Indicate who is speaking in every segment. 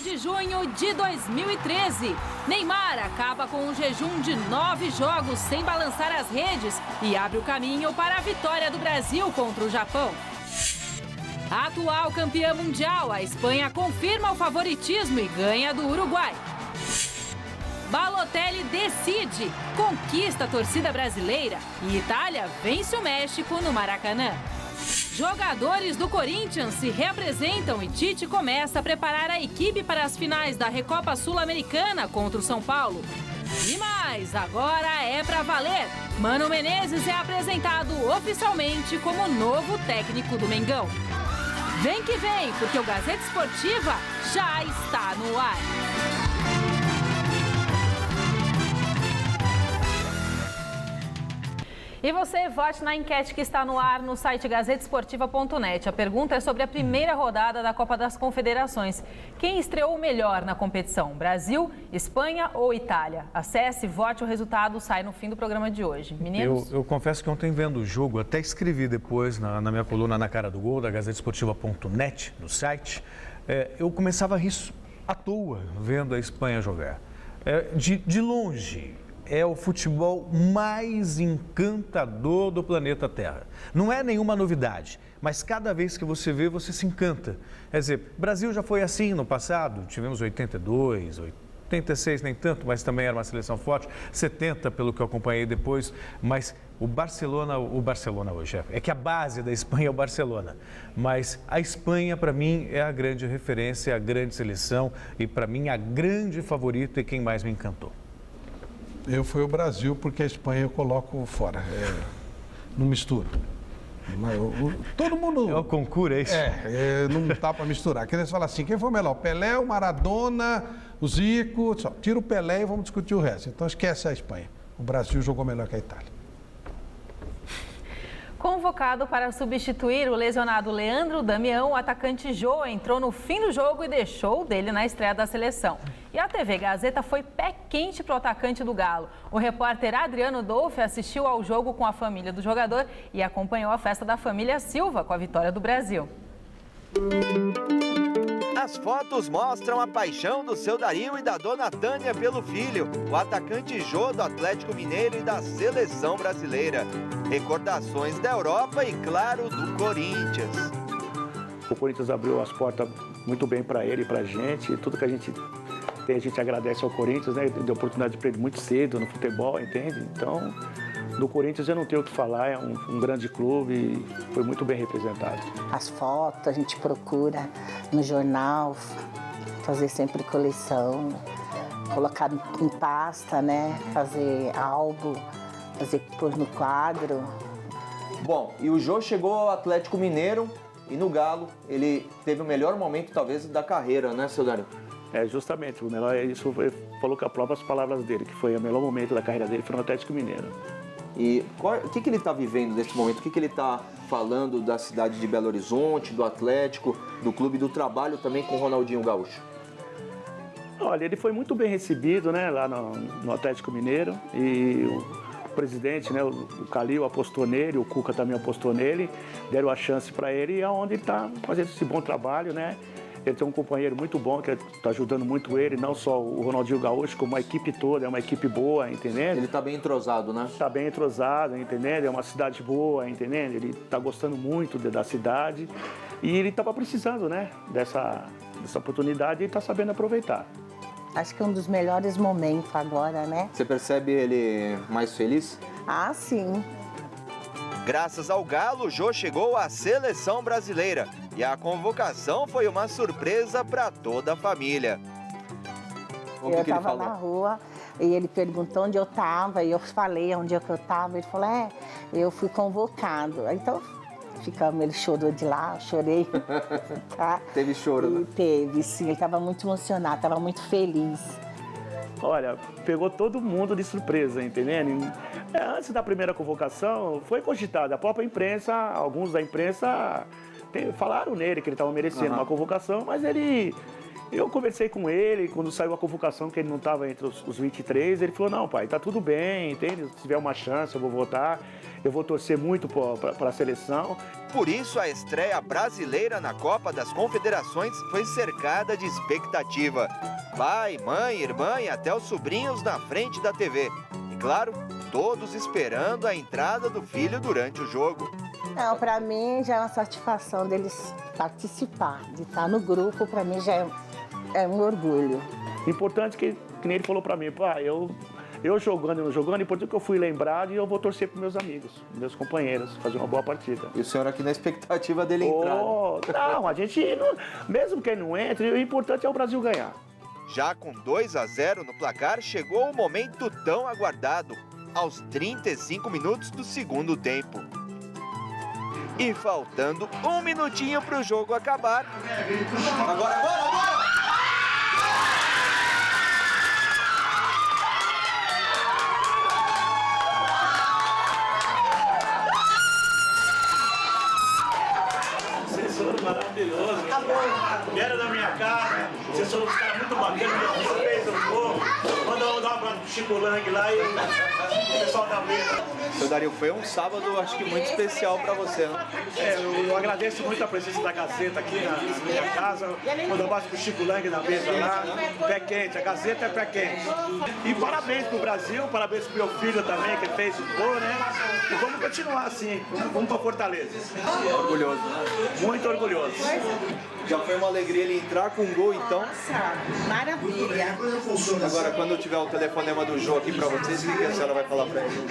Speaker 1: de junho de 2013. Neymar acaba com um jejum de 9 jogos sem balançar as redes e abre o caminho para a vitória do Brasil contra o Japão. A atual campeã mundial, a Espanha confirma o favoritismo e ganha do Uruguai. Balotelli decide, conquista a torcida brasileira e Itália vence o México no Maracanã. Jogadores do Corinthians se reapresentam e Tite começa a preparar a equipe para as finais da Recopa Sul-Americana contra o São Paulo. E mais, agora é pra valer. Mano Menezes é apresentado oficialmente como novo técnico do Mengão. Vem que vem, porque o Gazeta Esportiva já está no ar. E você vote na enquete que está no ar no site gazetesportiva.net. A pergunta é sobre a primeira rodada da Copa das Confederações. Quem estreou melhor na competição? Brasil, Espanha ou Itália? Acesse, vote, o resultado sai no fim do programa de hoje. Meninos?
Speaker 2: Eu confesso que ontem vendo o jogo, até escrevi depois na minha coluna Na Cara do Gol, da gazetesportiva.net, no site, eu começava a rir à toa vendo a Espanha jogar. De longe. É o futebol mais encantador do planeta Terra. Não é nenhuma novidade, mas cada vez que você vê, você se encanta. Quer dizer, o Brasil já foi assim no passado, tivemos 82, 86 nem tanto, mas também era uma seleção forte, 70 pelo que eu acompanhei depois, mas o Barcelona hoje é que a base da Espanha é o Barcelona, mas a Espanha para mim é a grande referência, a grande seleção e para mim a grande favorita e quem mais me encantou.
Speaker 3: Fui o Brasil, porque a Espanha eu coloco fora. Não misturo. Todo mundo...
Speaker 2: É o concurso, é isso?
Speaker 3: Não dá para misturar. Quer dizer, você fala assim, quem foi melhor? O Pelé, o Maradona, o Zico... Só, tira o Pelé e vamos discutir o resto. Então esquece a Espanha. O Brasil jogou melhor que a Itália.
Speaker 1: Convocado para substituir o lesionado Leandro Damião, o atacante Jô entrou no fim do jogo e deixou o dele na estreia da seleção. E a TV Gazeta foi pé quente para o atacante do Galo. O repórter Adriano Dolfi assistiu ao jogo com a família do jogador e acompanhou a festa da família Silva com a vitória do Brasil.
Speaker 4: As fotos mostram a paixão do seu Dario e da dona Tânia pelo filho, o atacante Jô do Atlético Mineiro e da seleção brasileira. Recordações da Europa e, claro, do Corinthians.
Speaker 5: O Corinthians abriu as portas muito bem para ele e para a gente. Tudo que a gente tem, a gente agradece ao Corinthians, né? Deu oportunidade para ele muito cedo no futebol, entende? Então, do Corinthians eu não tenho o que falar, é um grande clube e foi muito bem representado.
Speaker 6: As fotos a gente procura no jornal, fazer sempre coleção, colocar em pasta, né? Fazer álbum, pôr no quadro.
Speaker 4: Bom, e o Jô chegou ao Atlético Mineiro e no Galo ele teve o melhor momento talvez da carreira, né, seu Dario?
Speaker 5: Justamente, o melhor é isso, ele falou com as próprias palavras dele, que foi o melhor momento da carreira dele, foi no Atlético Mineiro.
Speaker 4: E o que ele está vivendo nesse momento? O que ele está falando da cidade de Belo Horizonte, do Atlético, do Clube do Trabalho também com o Ronaldinho Gaúcho?
Speaker 5: Olha, ele foi muito bem recebido, né, lá no Atlético Mineiro e o presidente, né, o Calil apostou nele, o Cuca também apostou nele, deram a chance para ele e é onde ele está fazendo esse bom trabalho, né? Ele tem um companheiro muito bom que está ajudando muito ele, não só o Ronaldinho Gaúcho, como a equipe toda, é uma equipe boa, entendendo?
Speaker 4: Ele está bem entrosado, né?
Speaker 5: Está bem entrosado, entendendo? É uma cidade boa, entendendo? Ele está gostando muito da cidade e ele estava precisando, né, dessa oportunidade e está sabendo aproveitar.
Speaker 6: Acho que é um dos melhores momentos agora, né?
Speaker 4: Você percebe ele mais feliz?
Speaker 6: Ah, sim.
Speaker 4: Graças ao Galo, o Jô chegou à seleção brasileira e a convocação foi uma surpresa para toda a família.
Speaker 6: Eu estava na rua e ele perguntou onde eu estava e eu falei onde eu estava. Ele falou, eu fui convocado. Então, ele chorou de lá, eu chorei. Tá?
Speaker 4: Teve choro, né?
Speaker 6: Teve, sim. Ele estava muito emocionado, estava muito feliz.
Speaker 5: Olha, pegou todo mundo de surpresa, entendendo? Antes da primeira convocação, foi cogitada. A própria imprensa, alguns da imprensa falaram nele que ele estava merecendo uma convocação, mas ele Eu conversei com ele, quando saiu a convocação, que ele não estava entre os 23, ele falou, não, pai, tá tudo bem, entende? Se tiver uma chance, eu vou votar, eu vou torcer muito para a seleção.
Speaker 4: Por isso, a estreia brasileira na Copa das Confederações foi cercada de expectativa. Pai, mãe, irmã e até os sobrinhos na frente da TV. E, claro, todos esperando a entrada do filho durante o jogo.
Speaker 6: Não, para mim já é uma satisfação deles participar, de estar no grupo, para mim já é um orgulho.
Speaker 5: Importante que nem ele falou para mim, pai, eu jogando e não jogando, importante que eu fui lembrado e eu vou torcer para meus amigos, meus companheiros, fazer uma boa partida.
Speaker 7: E o senhor aqui na expectativa dele entrar?
Speaker 5: Não, a gente, mesmo que ele não entre, o importante é o Brasil ganhar.
Speaker 4: Já com 2-0 no placar, chegou o momento tão aguardado, aos 35 minutos do segundo tempo. E faltando um minutinho para o jogo acabar.
Speaker 7: Agora!
Speaker 5: Maravilhoso. Vieram da minha casa, vocês são uns caras muito bacanas, você fez um gol. Manda um abraço pro Chico Lang lá e o pessoal da mesa.
Speaker 7: Seu Dario, foi um sábado, acho que muito especial para você, né?
Speaker 5: Eu agradeço muito a presença da Gazeta aqui na minha casa. Manda um abraço pro Chico Lang na mesa lá. Pé quente, a Gazeta é pé quente. E parabéns pro Brasil, parabéns pro meu filho também, que fez o gol, né? E vamos continuar assim, vamos pra Fortaleza.
Speaker 7: Orgulhoso, né?
Speaker 5: Muito orgulhoso.
Speaker 7: Já foi uma alegria ele entrar com um gol, então?
Speaker 6: Nossa, maravilha.
Speaker 7: Agora, quando tiver o telefonema do jogo aqui pra vocês, o que a senhora vai falar pra ele?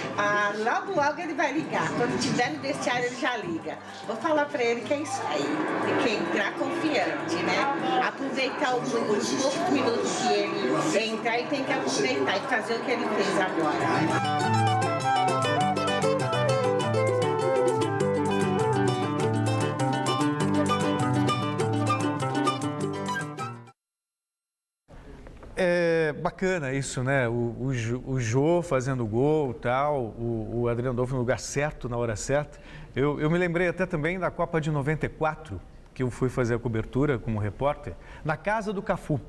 Speaker 6: Logo ele vai ligar. Quando tiver no vestiário, ele já liga. Vou falar pra ele que é isso aí. Tem que entrar confiante, né? Aproveitar os poucos minutos que ele entrar e tem que aproveitar e fazer o que ele fez agora.
Speaker 2: É bacana isso, né? O Jô fazendo gol e tal, o Adriano Dolfo no lugar certo, na hora certa. Eu me lembrei até também da Copa de 94, que eu fui fazer a cobertura como repórter, na casa do Cafu.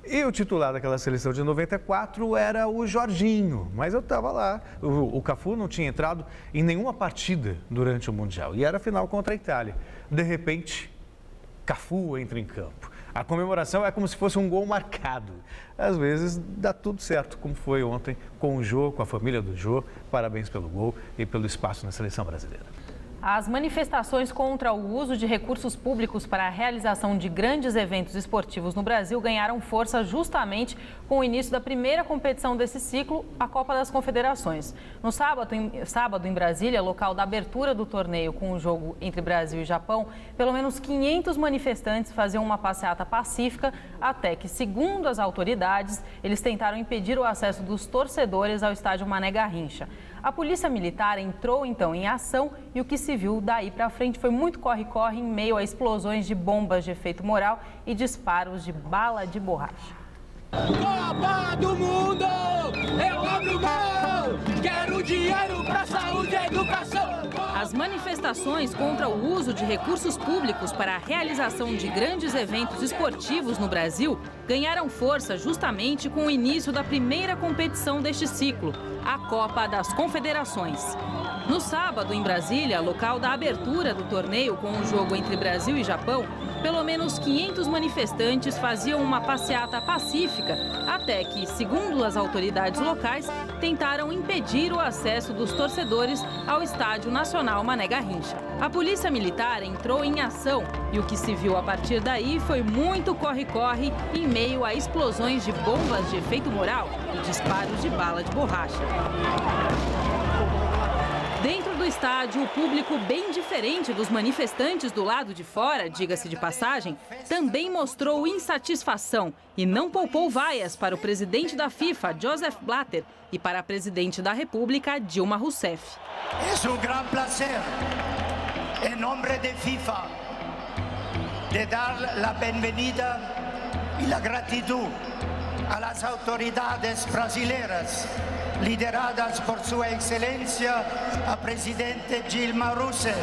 Speaker 2: E o titular daquela seleção de 94 era o Jorginho, mas eu estava lá. O Cafu não tinha entrado em nenhuma partida durante o Mundial e era a final contra a Itália. De repente, Cafu entra em campo. A comemoração é como se fosse um gol marcado. Às vezes dá tudo certo, como foi ontem com o Jô, com a família do Jô. Parabéns pelo gol e pelo espaço na seleção brasileira.
Speaker 1: As manifestações contra o uso de recursos públicos para a realização de grandes eventos esportivos no Brasil ganharam força justamente com o início da primeira competição desse ciclo, a Copa das Confederações. No sábado, em Brasília, local da abertura do torneio com o jogo entre Brasil e Japão, pelo menos 500 manifestantes faziam uma passeata pacífica até que, segundo as autoridades, eles tentaram impedir o acesso dos torcedores ao estádio Mané Garrincha. A Polícia Militar entrou, então, em ação e o que se viu daí para frente foi muito corre-corre em meio a explosões de bombas de efeito moral e disparos de bala de borracha.
Speaker 8: Copa do Mundo, eu abro mão, quero dinheiro para saúde e educação.
Speaker 1: As manifestações contra o uso de recursos públicos para a realização de grandes eventos esportivos no Brasil ganharam força justamente com o início da primeira competição deste ciclo, a Copa das Confederações. No sábado, em Brasília, local da abertura do torneio com o jogo entre Brasil e Japão, pelo menos 500 manifestantes faziam uma passeata pacífica até que, segundo as autoridades locais, tentaram impedir o acesso dos torcedores ao Estádio Nacional Mané Garrincha. A Polícia Militar entrou em ação e o que se viu a partir daí foi muito corre-corre em meio a explosões de bombas de efeito moral e disparos de bala de borracha. Dentro do estádio, o público, bem diferente dos manifestantes do lado de fora, diga-se de passagem, também mostrou insatisfação e não poupou vaias para o presidente da FIFA, Joseph Blatter, e para a presidente da República, Dilma Rousseff.
Speaker 8: É um grande prazer, em nome da FIFA, de dar a bem-vinda e a gratidão às autoridades brasileiras, lideradas por Sua Excelência, a Presidente Dilma Rousseff.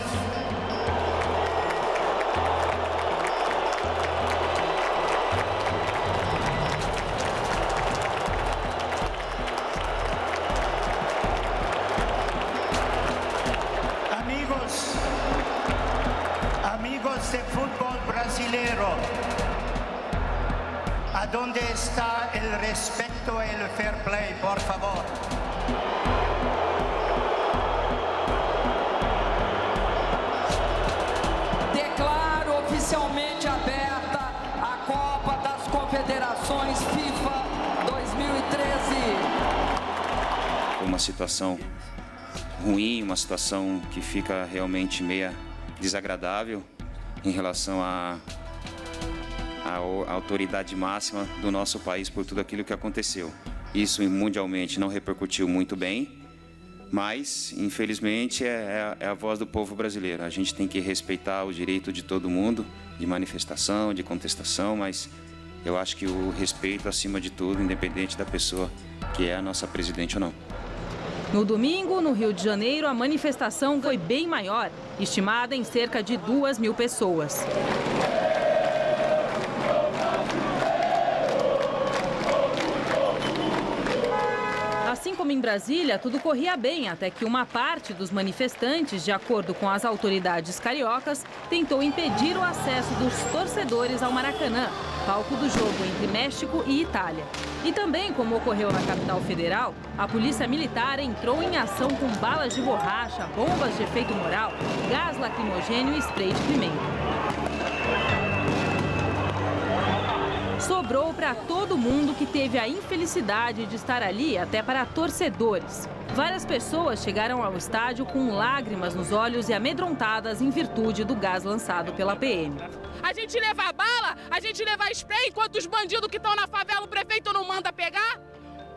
Speaker 8: reglas de fútbol brasileiro. ¿Dónde está el respeto y el fair play, por favor?
Speaker 9: Declaro oficialmente aberta a Copa das Confederações FIFA 2013.
Speaker 10: Uma situação ruim, uma situação que fica realmente meia desagradável em relação à autoridade máxima do nosso país por tudo aquilo que aconteceu. Isso mundialmente não repercutiu muito bem, mas infelizmente é a voz do povo brasileiro. A gente tem que respeitar o direito de todo mundo, de manifestação, de contestação, mas eu acho que o respeito acima de tudo, independente da pessoa que é a nossa presidente ou não.
Speaker 1: No domingo, no Rio de Janeiro, a manifestação foi bem maior, estimada em cerca de 2.000 pessoas. Assim como em Brasília, tudo corria bem até que uma parte dos manifestantes, de acordo com as autoridades cariocas, tentou impedir o acesso dos torcedores ao Maracanã, palco do jogo entre México e Itália. E também, como ocorreu na capital federal, a polícia militar entrou em ação com balas de borracha, bombas de efeito moral, gás lacrimogênio e spray de pimenta. Sobrou para todo mundo que teve a infelicidade de estar ali, até para torcedores. Várias pessoas chegaram ao estádio com lágrimas nos olhos e amedrontadas em virtude do gás lançado pela PM.
Speaker 11: A gente leva bala, a gente leva spray, enquanto os bandidos que estão na favela o prefeito não manda pegar?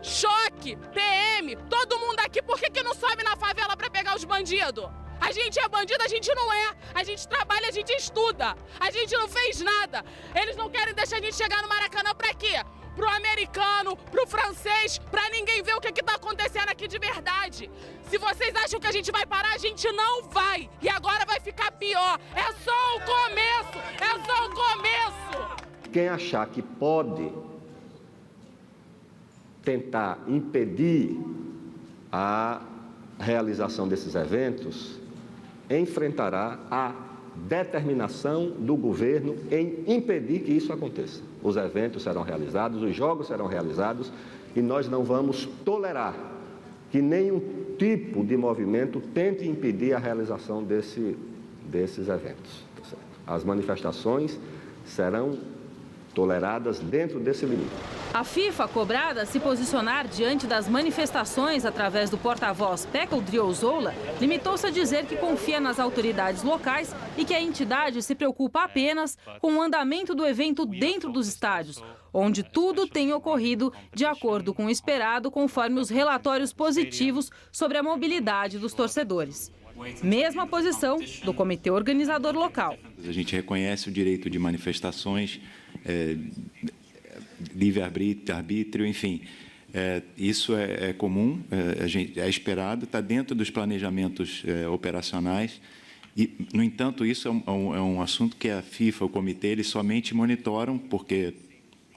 Speaker 11: Choque, PM, todo mundo aqui, por que não sobe na favela para pegar os bandidos? A gente é bandido, a gente não é. A gente trabalha, a gente estuda. A gente não fez nada. Eles não querem deixar a gente chegar no Maracanã pra quê? Pro americano, pro francês, pra ninguém ver o que tá acontecendo aqui de verdade. Se vocês acham que a gente vai parar, a gente não vai. E agora vai ficar pior. É só o começo, é só o começo.
Speaker 12: Quem achar que pode tentar impedir a realização desses eventos, enfrentará a determinação do governo em impedir que isso aconteça. Os eventos serão realizados, os jogos serão realizados e nós não vamos tolerar que nenhum tipo de movimento tente impedir a realização desses eventos. As manifestações serão toleradas dentro desse limite.
Speaker 1: A FIFA, cobrada a se posicionar diante das manifestações através do porta-voz Pecco Driozola, limitou-se a dizer que confia nas autoridades locais e que a entidade se preocupa apenas com o andamento do evento dentro dos estádios, onde tudo tem ocorrido de acordo com o esperado, conforme os relatórios positivos sobre a mobilidade dos torcedores. Mesma posição do comitê organizador local.
Speaker 13: A gente reconhece o direito de manifestações, livre-arbítrio, enfim, isso é comum, é esperado, está dentro dos planejamentos operacionais. E, no entanto, isso é um assunto que a FIFA, o comitê, eles somente monitoram, porque,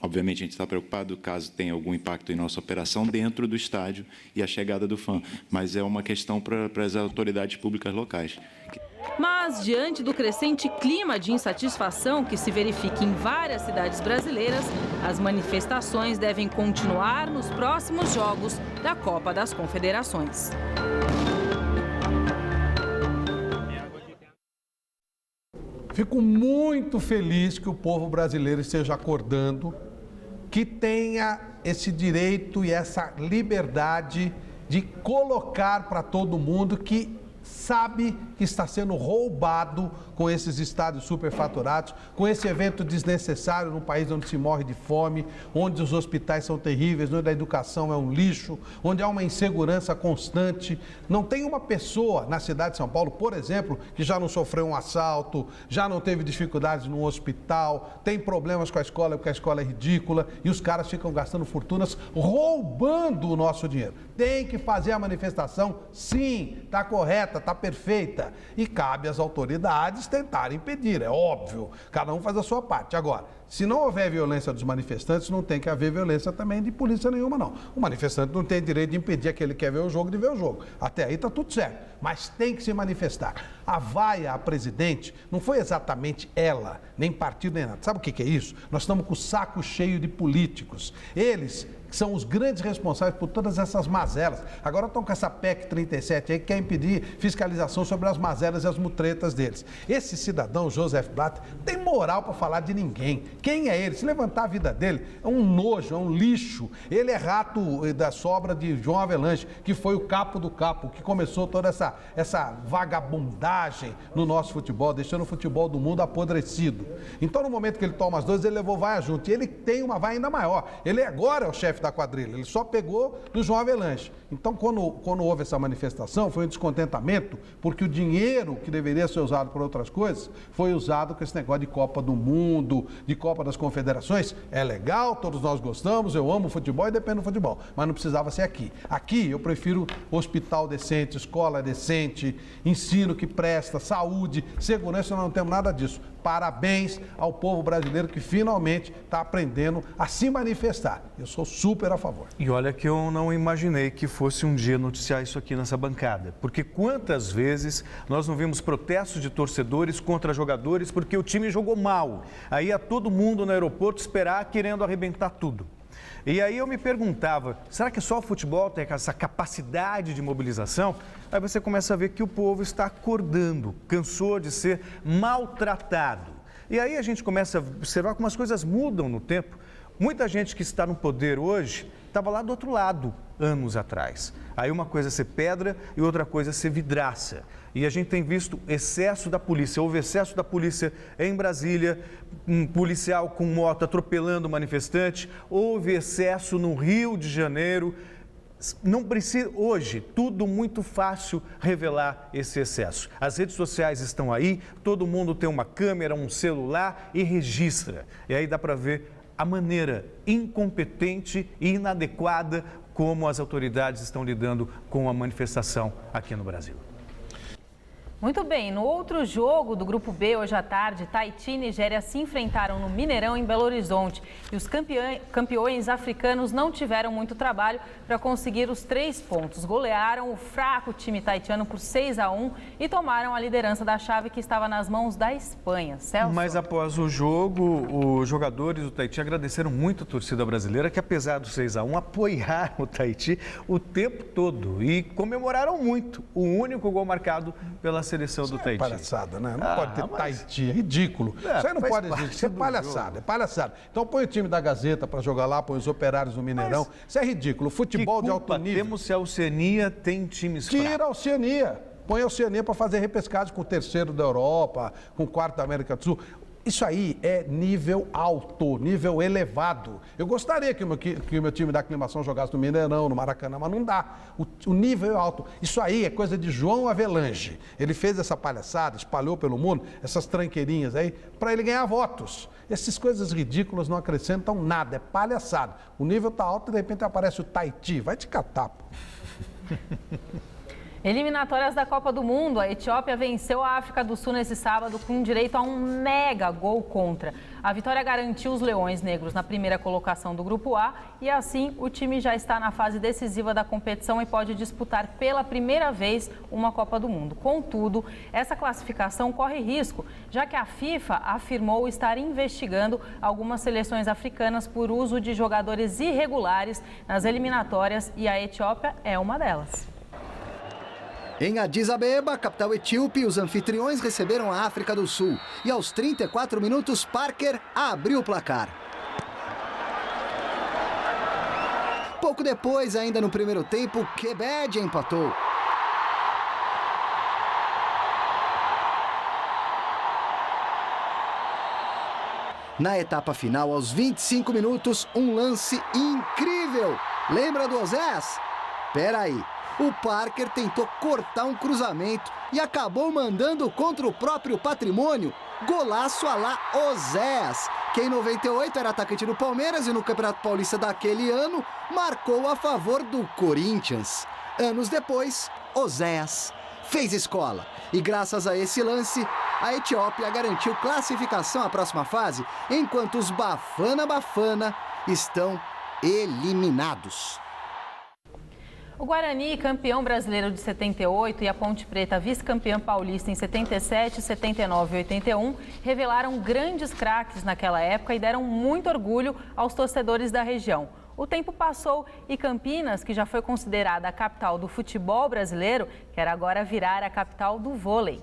Speaker 13: obviamente, a gente está preocupado caso tenha algum impacto em nossa operação dentro do estádio e a chegada do fã, mas é uma questão para as autoridades públicas locais.
Speaker 1: Mas, diante do crescente clima de insatisfação que se verifica em várias cidades brasileiras, as manifestações devem continuar nos próximos jogos da Copa das Confederações.
Speaker 3: Fico muito feliz que o povo brasileiro esteja acordando, que tenha esse direito e essa liberdade de colocar para todo mundo que sabe que está sendo roubado com esses estádios superfaturados, com esse evento desnecessário num país onde se morre de fome, onde os hospitais são terríveis, onde a educação é um lixo, onde há uma insegurança constante. Não tem uma pessoa na cidade de São Paulo, por exemplo, que já não sofreu um assalto, já não teve dificuldades no hospital, tem problemas com a escola porque a escola é ridícula e os caras ficam gastando fortunas roubando o nosso dinheiro. Tem que fazer a manifestação, sim, está correta, está perfeita. E cabe às autoridades tentarem impedir, é óbvio. Cada um faz a sua parte. Agora, se não houver violência dos manifestantes, não tem que haver violência também de polícia nenhuma, não. O manifestante não tem direito de impedir aquele que quer ver o jogo de ver o jogo. Até aí está tudo certo. Mas tem que se manifestar. A vaia à presidente não foi exatamente ela, nem partido, nem nada. Sabe o que é isso? Nós estamos com o saco cheio de políticos. Eles são os grandes responsáveis por todas essas mazelas. Agora estão com essa PEC 37 aí que quer impedir fiscalização sobre as mazelas e as mutretas deles. Esse cidadão, Joseph Blatter, não tem moral para falar de ninguém. Quem é ele? Se levantar a vida dele, é um nojo, é um lixo. Ele é rato da sobra de João Avelange, que foi o capo do capo, que começou toda essa vagabundagem no nosso futebol, deixando o futebol do mundo apodrecido. Então, no momento que ele toma as duas, ele levou vaia junto. E ele tem uma vaia ainda maior. Ele agora é o chefe da quadrilha, ele só pegou do João Avelange. Então, quando houve essa manifestação, foi um descontentamento, porque o dinheiro que deveria ser usado por outras coisas, foi usado com esse negócio de Copa do Mundo, de Copa das Confederações. É legal, todos nós gostamos, eu amo futebol e dependo do futebol, mas não precisava ser aqui. Aqui eu prefiro hospital decente, escola decente, ensino que presta, saúde, segurança, nós não temos nada disso. Parabéns ao povo brasileiro que finalmente está aprendendo a se manifestar. Eu sou super a favor.
Speaker 2: E olha que eu não imaginei que fosse um dia noticiar isso aqui nessa bancada. Porque quantas vezes nós não vimos protestos de torcedores contra jogadores porque o time jogou mal. Aí ia todo mundo no aeroporto esperar querendo arrebentar tudo. E aí eu me perguntava, será que só o futebol tem essa capacidade de mobilização? Aí você começa a ver que o povo está acordando, cansou de ser maltratado. E aí a gente começa a observar como as coisas mudam no tempo. Muita gente que está no poder hoje estava lá do outro lado, anos atrás. Aí uma coisa é ser pedra e outra coisa é ser vidraça. E a gente tem visto excesso da polícia. Houve excesso da polícia em Brasília, um policial com moto atropelando manifestante. Houve excesso no Rio de Janeiro. Não precisa, hoje, tudo muito fácil revelar esse excesso. As redes sociais estão aí, todo mundo tem uma câmera, um celular e registra. E aí dá para ver a maneira incompetente e inadequada como as autoridades estão lidando com a manifestação aqui no Brasil.
Speaker 1: Muito bem, no outro jogo do Grupo B, hoje à tarde, Tahiti e Nigéria se enfrentaram no Mineirão, em Belo Horizonte. E os campeões africanos não tiveram muito trabalho para conseguir os 3 pontos. Golearam o fraco time tahitiano por 6-1 e tomaram a liderança da chave que estava nas mãos da Espanha. Celso?
Speaker 2: Mas após o jogo, os jogadores do Tahiti agradeceram muito a torcida brasileira, que apesar do 6-1, apoiaram o Tahiti o tempo todo e comemoraram muito o único gol marcado pela seleção do Tahiti.
Speaker 3: É palhaçada, né? Não pode ter Tahiti, é ridículo. Isso aí não pode existir, isso é palhaçada, é palhaçada. Então põe o time da Gazeta para jogar lá, põe os Operários no Mineirão. Isso é ridículo. Futebol de alto nível.
Speaker 2: Temos se a Oceania tem times fracos.
Speaker 3: Tira a Oceania. Põe a Oceania para fazer repescagem com o 3º da Europa, com o 4º da América do Sul. Isso aí é nível alto, nível elevado. Eu gostaria que o meu time da aclimação jogasse no Mineirão, no Maracanã, mas não dá. O nível é alto. Isso aí é coisa de João Avelange. Ele fez essa palhaçada, espalhou pelo mundo, essas tranqueirinhas aí, para ele ganhar votos. Essas coisas ridículas não acrescentam nada, é palhaçada. O nível está alto e de repente aparece o Tahiti. Vai te catar, pô.
Speaker 1: Eliminatórias da Copa do Mundo, a Etiópia venceu a África do Sul nesse sábado com direito a um mega gol contra. A vitória garantiu os Leões Negros na primeira colocação do Grupo A e assim o time já está na fase decisiva da competição e pode disputar pela primeira vez uma Copa do Mundo. Contudo, essa classificação corre risco, já que a FIFA afirmou estar investigando algumas seleções africanas por uso de jogadores irregulares nas eliminatórias e a Etiópia é uma delas.
Speaker 14: Em Addis Abeba, capital etíope, os anfitriões receberam a África do Sul. E aos 34 minutos, Parker abriu o placar. Pouco depois, ainda no primeiro tempo, Kebede empatou. Na etapa final, aos 25 minutos, um lance incrível. Lembra do Osés? Peraí. O Parker tentou cortar um cruzamento e acabou mandando contra o próprio patrimônio. Golaço à la Oséias, que em 98 era atacante do Palmeiras e no Campeonato Paulista daquele ano marcou a favor do Corinthians. Anos depois, Oséias fez escola e graças a esse lance, a Etiópia garantiu classificação à próxima fase, enquanto os Bafana Bafana estão eliminados.
Speaker 1: O Guarani, campeão brasileiro de 78, e a Ponte Preta, vice-campeã paulista em 77, 79 e 81, revelaram grandes craques naquela época e deram muito orgulho aos torcedores da região. O tempo passou e Campinas, que já foi considerada a capital do futebol brasileiro, quer agora virar a capital do vôlei.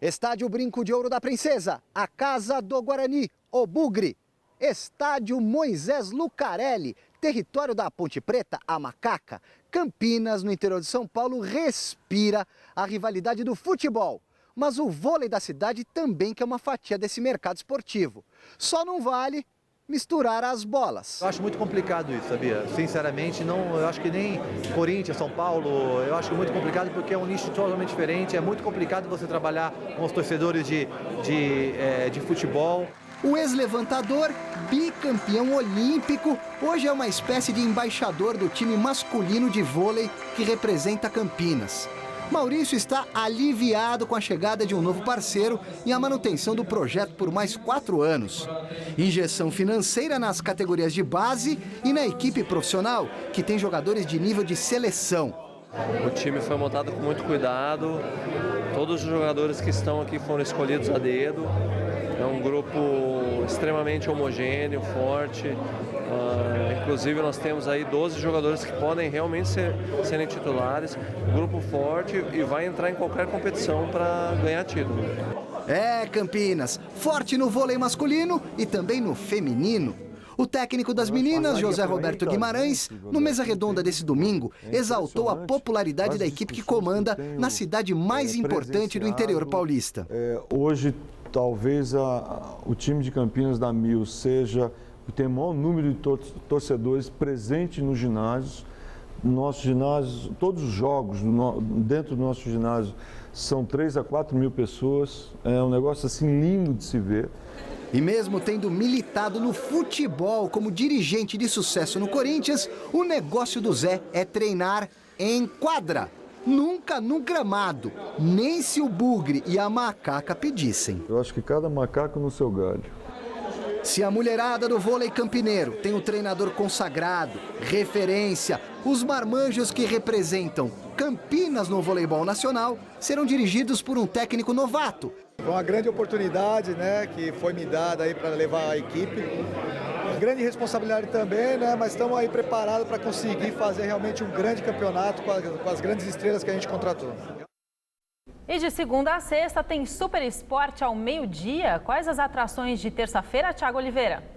Speaker 14: Estádio Brinco de Ouro da Princesa, a casa do Guarani, o Bugre. Estádio Moisés Lucarelli, território da Ponte Preta, a Macaca. Campinas, no interior de São Paulo, respira a rivalidade do futebol. Mas o vôlei da cidade também quer uma fatia desse mercado esportivo. Só não vale misturar as bolas.
Speaker 15: Eu acho muito complicado isso, sabia? Sinceramente, não, eu acho que nem Corinthians, São Paulo, eu acho muito complicado porque é um nicho totalmente diferente. É muito complicado você trabalhar com os torcedores de futebol.
Speaker 14: O ex-levantador, bicampeão olímpico, hoje é uma espécie de embaixador do time masculino de vôlei que representa Campinas. Maurício está aliviado com a chegada de um novo parceiro e a manutenção do projeto por mais 4 anos. Injeção financeira nas categorias de base e na equipe profissional, que tem jogadores de nível de seleção.
Speaker 16: O time foi montado com muito cuidado, todos os jogadores que estão aqui foram escolhidos a dedo. É um grupo extremamente homogêneo, forte. Inclusive nós temos aí 12 jogadores que podem realmente serem titulares. Um grupo forte e vai entrar em qualquer competição para ganhar título.
Speaker 14: É, Campinas, forte no vôlei masculino e também no feminino. O técnico das meninas, José Roberto Guimarães, no Mesa Redonda desse domingo, exaltou a popularidade da equipe que comanda na cidade mais importante do interior paulista.
Speaker 17: Hoje, talvez o time de Campinas da Mil seja o que tem o maior número de torcedores presentes nos ginásios. Nosso ginásio, todos os jogos dentro do nosso ginásio são 3 a 4 mil pessoas. É um negócio assim lindo de se ver.
Speaker 14: E mesmo tendo militado no futebol como dirigente de sucesso no Corinthians, o negócio do Zé é treinar em quadra. Nunca no gramado, nem se o Bugre e a Macaca pedissem.
Speaker 17: Eu acho que cada macaco no seu galho.
Speaker 14: Se a mulherada do vôlei campineiro tem um treinador consagrado, referência, os marmanjos que representam Campinas no voleibol nacional serão dirigidos por um técnico novato.
Speaker 18: Foi uma grande oportunidade, né, que foi me dada aí para levar a equipe. Grande responsabilidade também, né, mas estamos aí preparados para conseguir fazer realmente um grande campeonato com as grandes estrelas que a gente contratou.
Speaker 1: E de segunda a sexta tem Super Esporte ao meio-dia. Quais as atrações de terça-feira, Thiago Oliveira?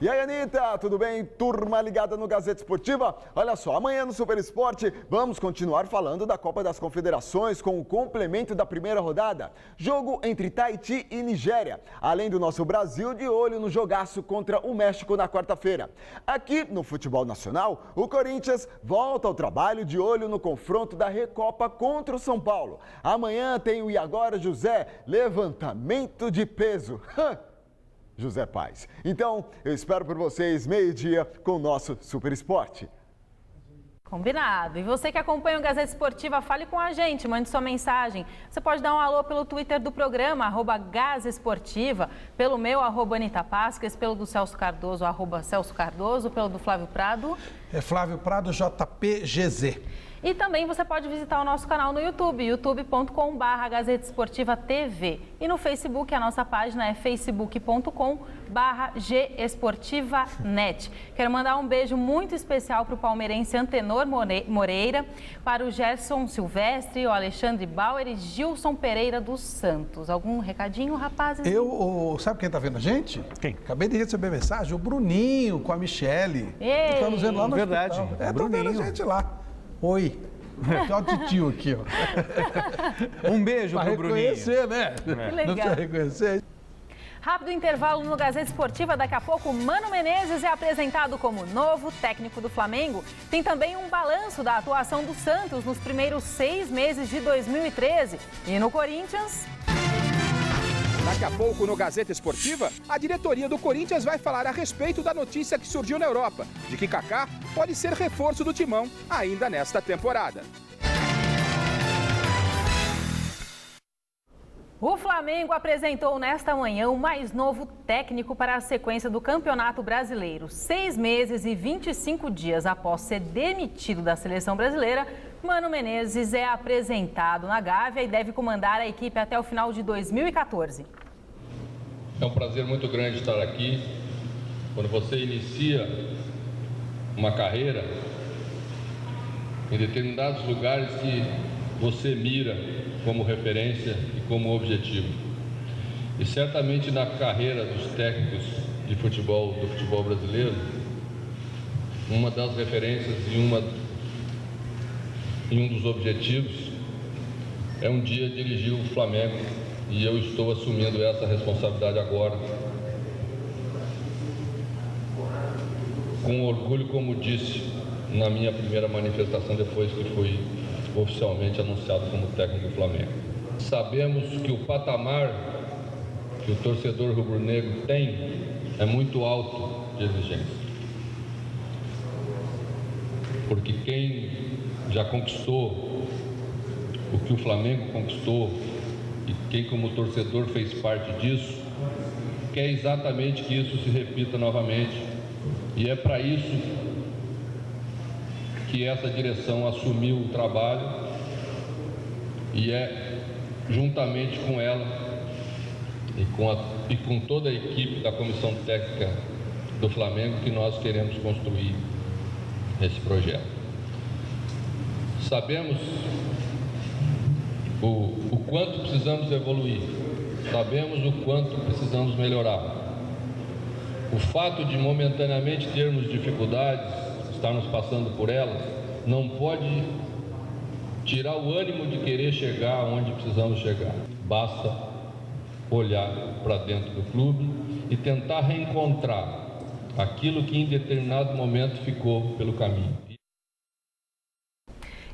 Speaker 19: E aí, Anitta, tudo bem? Turma ligada no Gazeta Esportiva? Olha só, amanhã no Super Esporte vamos continuar falando da Copa das Confederações com o complemento da primeira rodada. Jogo entre Tahiti e Nigéria. Além do nosso Brasil de olho no jogaço contra o México na quarta-feira. Aqui no futebol nacional, o Corinthians volta ao trabalho de olho no confronto da Recopa contra o São Paulo. Amanhã tem o E Agora José, levantamento de peso. José Paz. Então, eu espero por vocês meio-dia com o nosso Super Esporte.
Speaker 1: Combinado. E você que acompanha o Gazeta Esportiva, fale com a gente, mande sua mensagem. Você pode dar um alô pelo Twitter do programa, @Gazesportiva, pelo meu, @Anitta Pasques, pelo do Celso Cardoso, @Celso Cardoso, pelo do Flávio Prado.
Speaker 3: É Flávio Prado, JPGZ.
Speaker 1: E também você pode visitar o nosso canal no YouTube, youtube.com/Gazeta Esportiva TV. E no Facebook, a nossa página é facebook.com/gesportivanet. Quero mandar um beijo muito especial para o palmeirense Antenor Moreira, para o Gerson Silvestre, o Alexandre Bauer e Gilson Pereira dos Santos. Algum recadinho, rapazes?
Speaker 3: Sabe quem está vendo a gente? Quem? Acabei de receber mensagem, o Bruninho com a Michele.
Speaker 1: Está
Speaker 3: nos vendo lá no
Speaker 2: Verdade,
Speaker 3: hospital. Estão vendo a gente lá. Oi. Tem o titio aqui, ó.
Speaker 2: Um beijo pro Bruninho.
Speaker 3: Reconhecer, né?
Speaker 1: Que legal.
Speaker 3: Não precisa reconhecer.
Speaker 1: Rápido intervalo no Gazeta Esportiva. Daqui a pouco, Mano Menezes é apresentado como novo técnico do Flamengo. Tem também um balanço da atuação do Santos nos primeiros 6 meses de 2013. E no Corinthians...
Speaker 20: Daqui a pouco, no Gazeta Esportiva, a diretoria do Corinthians vai falar a respeito da notícia que surgiu na Europa, de que Kaká pode ser reforço do timão ainda nesta temporada.
Speaker 1: O Flamengo apresentou nesta manhã o mais novo técnico para a sequência do Campeonato Brasileiro. 6 meses e 25 dias após ser demitido da seleção brasileira, Mano Menezes é apresentado na Gávea e deve comandar a equipe até o final de 2014.
Speaker 21: É um prazer muito grande estar aqui. Quando você inicia uma carreira em determinados lugares que você mira como referência e como objetivo. E certamente na carreira dos técnicos de futebol, do futebol brasileiro, uma das referências e um dos objetivos é um dia dirigir o Flamengo, e eu estou assumindo essa responsabilidade agora. Com orgulho, como disse na minha primeira manifestação depois que fui oficialmente anunciado como técnico do Flamengo. Sabemos que o patamar que o torcedor rubro-negro tem é muito alto de exigência. Porque quem já conquistou o que o Flamengo conquistou e quem como torcedor fez parte disso, quer exatamente que isso se repita novamente. E é para isso que essa direção assumiu o trabalho e é juntamente com ela e com toda a equipe da comissão técnica do Flamengo que nós queremos construir esse projeto. Sabemos o quanto precisamos evoluir, sabemos o quanto precisamos melhorar. O fato de momentaneamente termos dificuldades, estarmos passando por elas, não pode tirar o ânimo de querer chegar onde precisamos chegar. Basta olhar para dentro do clube e tentar reencontrar aquilo que em determinado momento ficou pelo caminho.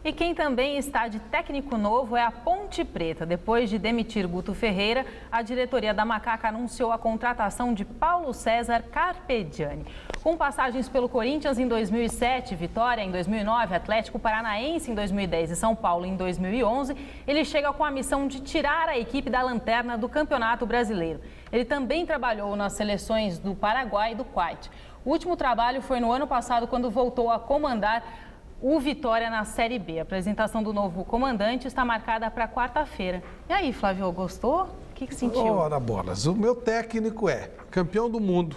Speaker 1: E quem também está de técnico novo é a Ponte Preta. Depois de demitir Guto Ferreira, a diretoria da Macaca anunciou a contratação de Paulo César Carpegiani. Com passagens pelo Corinthians em 2007, Vitória em 2009, Atlético Paranaense em 2010 e São Paulo em 2011, ele chega com a missão de tirar a equipe da lanterna do Campeonato Brasileiro. Ele também trabalhou nas seleções do Paraguai e do Kuwait. O último trabalho foi no ano passado, quando voltou a comandar o Vitória na Série B. A apresentação do novo comandante está marcada para quarta-feira. E aí, Flávio, gostou? O que sentiu?
Speaker 3: Ora, bolas. O meu técnico é campeão do mundo,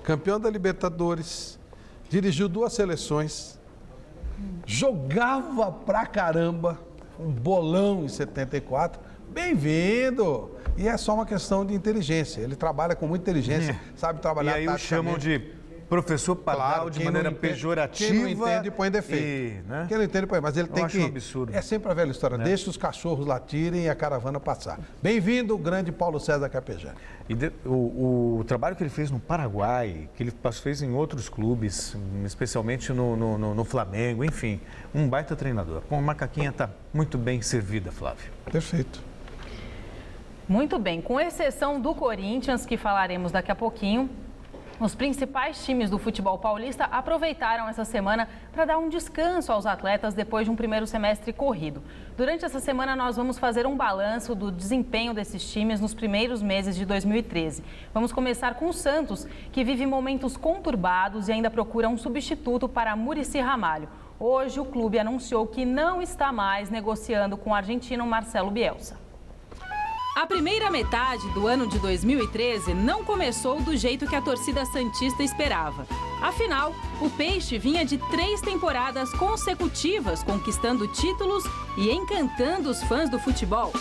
Speaker 3: campeão da Libertadores, dirigiu 2 seleções, jogava pra caramba, um bolão em 74. Bem-vindo! E é só uma questão de inteligência. Ele trabalha com muita inteligência, sabe trabalhar.
Speaker 2: E aí o chamam de professor Pardal, de maneira pejorativa.
Speaker 3: Quem não entende, põe defeito. Quem não entende, põe. Mas ele tem que...
Speaker 2: um absurdo.
Speaker 3: É sempre a velha história. Deixa os cachorros latirem e a caravana passar. Bem-vindo, grande Paulo César Carpegiani.
Speaker 2: E o trabalho que ele fez no Paraguai, que ele fez em outros clubes, especialmente no Flamengo, enfim, um baita treinador. Com a Macaquinha está muito bem servida, Flávio.
Speaker 3: Perfeito.
Speaker 1: Muito bem. Com exceção do Corinthians, que falaremos daqui a pouquinho, os principais times do futebol paulista aproveitaram essa semana para dar um descanso aos atletas depois de um primeiro semestre corrido. Durante essa semana, nós vamos fazer um balanço do desempenho desses times nos primeiros meses de 2013. Vamos começar com o Santos, que vive momentos conturbados e ainda procura um substituto para Muricy Ramalho. Hoje, o clube anunciou que não está mais negociando com o argentino Marcelo Bielsa. A primeira metade do ano de 2013 não começou do jeito que a torcida santista esperava. Afinal, o Peixe vinha de 3 temporadas consecutivas conquistando títulos e encantando os fãs do futebol.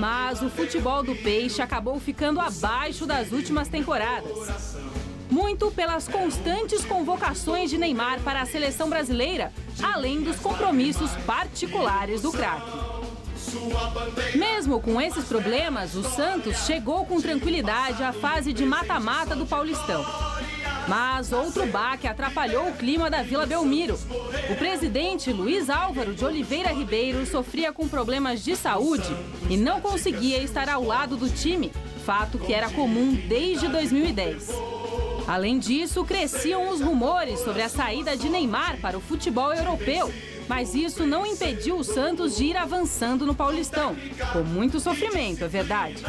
Speaker 1: Mas o futebol do Peixe acabou ficando abaixo das últimas temporadas. Muito pelas constantes convocações de Neymar para a seleção brasileira, além dos compromissos particulares do craque. Mesmo com esses problemas, o Santos chegou com tranquilidade à fase de mata-mata do Paulistão. Mas outro baque atrapalhou o clima da Vila Belmiro. O presidente Luiz Álvaro de Oliveira Ribeiro sofria com problemas de saúde e não conseguia estar ao lado do time, fato que era comum desde 2010. Além disso, cresciam os rumores sobre a saída de Neymar para o futebol europeu. Mas isso não impediu o Santos de ir avançando no Paulistão, com muito sofrimento, é verdade.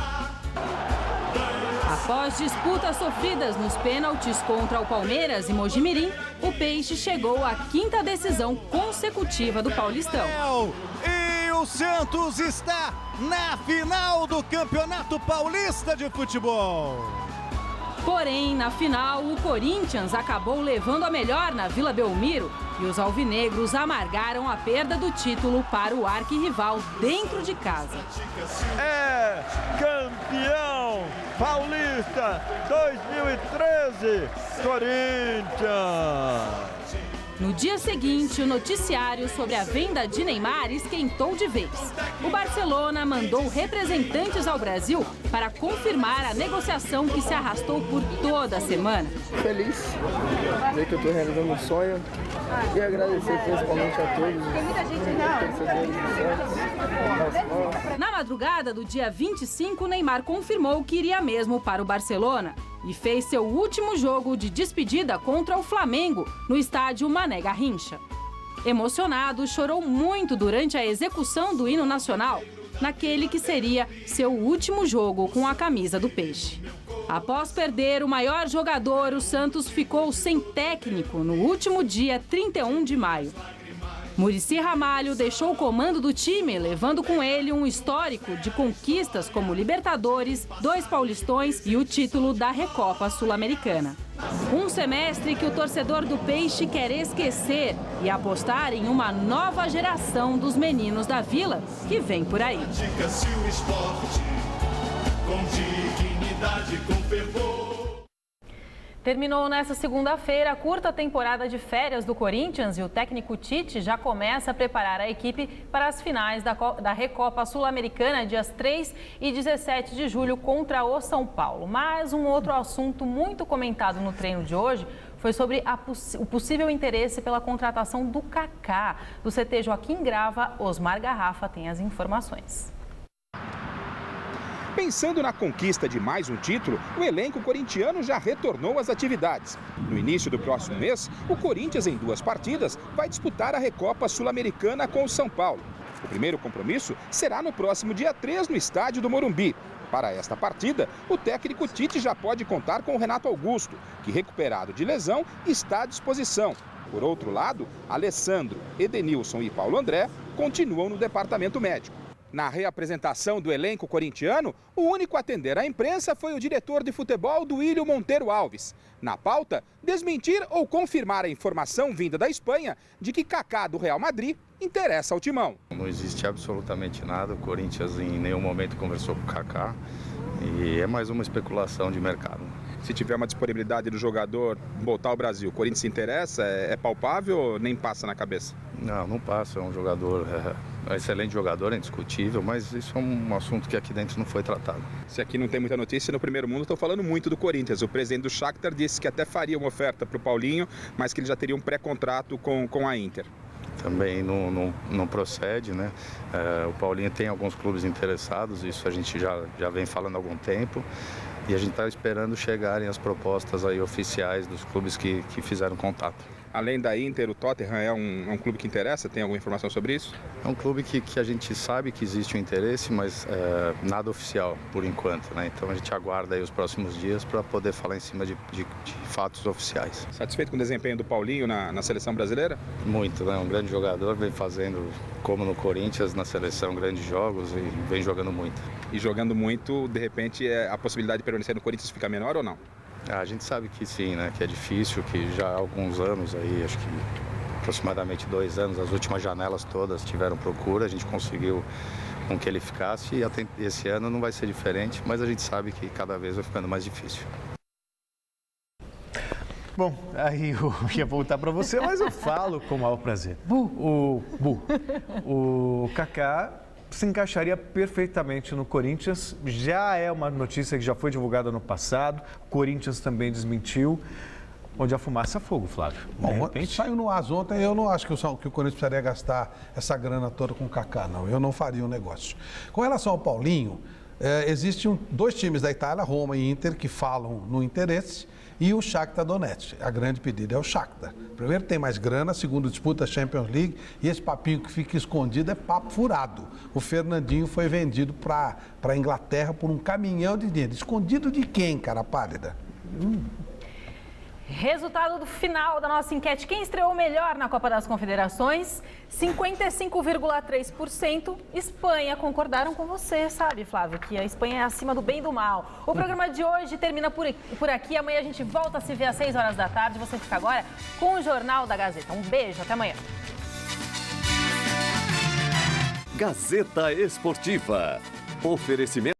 Speaker 1: Após disputas sofridas nos pênaltis contra o Palmeiras e Mojimirim, o Peixe chegou à 5ª decisão consecutiva do Paulistão.
Speaker 4: E o Santos está na final do Campeonato Paulista de Futebol.
Speaker 1: Porém, na final, o Corinthians acabou levando a melhor na Vila Belmiro e os alvinegros amargaram a perda do título para o arquirrival dentro de casa.
Speaker 4: É campeão paulista 2013, Corinthians!
Speaker 1: No dia seguinte, o noticiário sobre a venda de Neymar esquentou de vez. O Barcelona mandou representantes ao Brasil para confirmar a negociação que se arrastou por toda a semana.
Speaker 22: Feliz, ver que eu estou realizando um sonho e agradecer principalmente a todos os torcedores do Santos.
Speaker 1: Na madrugada do dia 25, Neymar confirmou que iria mesmo para o Barcelona e fez seu último jogo de despedida contra o Flamengo no estádio Mané Garrincha. Emocionado, chorou muito durante a execução do hino nacional, naquele que seria seu último jogo com a camisa do Peixe. Após perder o maior jogador, o Santos ficou sem técnico no último dia 31 de maio. Muricy Ramalho deixou o comando do time, levando com ele um histórico de conquistas como Libertadores, 2 Paulistões e o título da Recopa Sul-Americana. Um semestre que o torcedor do Peixe quer esquecer e apostar em uma nova geração dos meninos da Vila que vem por aí. Terminou nesta segunda-feira a curta temporada de férias do Corinthians e o técnico Tite já começa a preparar a equipe para as finais da Recopa Sul-Americana, dias 3 e 17 de julho, contra o São Paulo. Mas um outro assunto muito comentado no treino de hoje foi sobre o possível interesse pela contratação do Kaká. Do CT Joaquim Grava, Osmar Garrafa tem as informações.
Speaker 20: Pensando na conquista de mais um título, o elenco corintiano já retornou às atividades. No início do próximo mês, o Corinthians, em 2 partidas, vai disputar a Recopa Sul-Americana com o São Paulo. O primeiro compromisso será no próximo dia 3, no estádio do Morumbi. Para esta partida, o técnico Tite já pode contar com o Renato Augusto, que, recuperado de lesão, está à disposição. Por outro lado, Alessandro, Edenilson e Paulo André continuam no departamento médico. Na reapresentação do elenco corintiano, o único a atender à imprensa foi o diretor de futebol Duílio Monteiro Alves. Na pauta, desmentir ou confirmar a informação vinda da Espanha de que Kaká do Real Madrid interessa ao Timão.
Speaker 23: Não existe absolutamente nada, o Corinthians em nenhum momento conversou com o Kaká e é mais uma especulação de mercado.
Speaker 20: Se tiver uma disponibilidade do jogador voltar ao Brasil, o Corinthians se interessa? É palpável ou nem passa na cabeça?
Speaker 23: Não passa, é um jogador, é um excelente jogador, é indiscutível, mas isso é um assunto que aqui dentro não foi tratado.
Speaker 20: Se aqui não tem muita notícia, no primeiro mundo estou falando muito do Corinthians. O presidente do Shakhtar disse que até faria uma oferta para o Paulinho, mas que ele já teria um pré-contrato com a Inter.
Speaker 23: Também não procede, né? O Paulinho tem alguns clubes interessados, isso a gente já vem falando há algum tempo. E a gente está esperando chegarem as propostas aí oficiais dos clubes que fizeram contato.
Speaker 20: Além da Inter, o Tottenham é um clube que interessa? Tem alguma informação sobre isso?
Speaker 23: É um clube que a gente sabe que existe um interesse, mas nada oficial por enquanto, né? Então a gente aguarda aí os próximos dias para poder falar em cima de fatos oficiais.
Speaker 20: Satisfeito com o desempenho do Paulinho na seleção brasileira?
Speaker 23: Muito, né? Um grande jogador, vem fazendo, como no Corinthians, na seleção, grandes jogos e vem jogando muito.
Speaker 20: E jogando muito, de repente, a possibilidade de permanecer no Corinthians fica menor ou não?
Speaker 23: A gente sabe que sim, né? Que é difícil, que já há alguns anos aí, acho que aproximadamente 2 anos, as últimas janelas todas tiveram procura, a gente conseguiu com que ele ficasse e até esse ano não vai ser diferente, mas a gente sabe que cada vez vai ficando mais difícil.
Speaker 2: Bom, aí eu ia voltar para você, mas eu falo com o maior prazer. O Kaká se encaixaria perfeitamente no Corinthians. Já é uma notícia que já foi divulgada no passado. O Corinthians também desmentiu. onde a fumaça é fogo, Flávio.
Speaker 3: Bom, saiu no AS ontem, eu não acho que o Corinthians precisaria gastar essa grana toda com o Kaká, não. Eu não faria o negócio. Com relação ao Paulinho, existem dois times da Itália, Roma e Inter, que falam no interesse, e o Shakhtar Donetsk. A grande pedida é o Shakhtar. Primeiro tem mais grana, segundo disputa a Champions League, e esse papinho que fica escondido é papo furado. O Fernandinho foi vendido para a Inglaterra por um caminhão de dinheiro. Escondido de quem, cara pálida?
Speaker 1: Resultado do final da nossa enquete. Quem estreou melhor na Copa das Confederações? 55,3% Espanha. Concordaram com você, sabe, Flávio? Que a Espanha é acima do bem e do mal. O programa de hoje termina por aqui. Amanhã a gente volta a se ver às 6 horas da tarde. Você fica agora com o Jornal da Gazeta. Um beijo, até amanhã.
Speaker 5: Gazeta Esportiva. Oferecimento.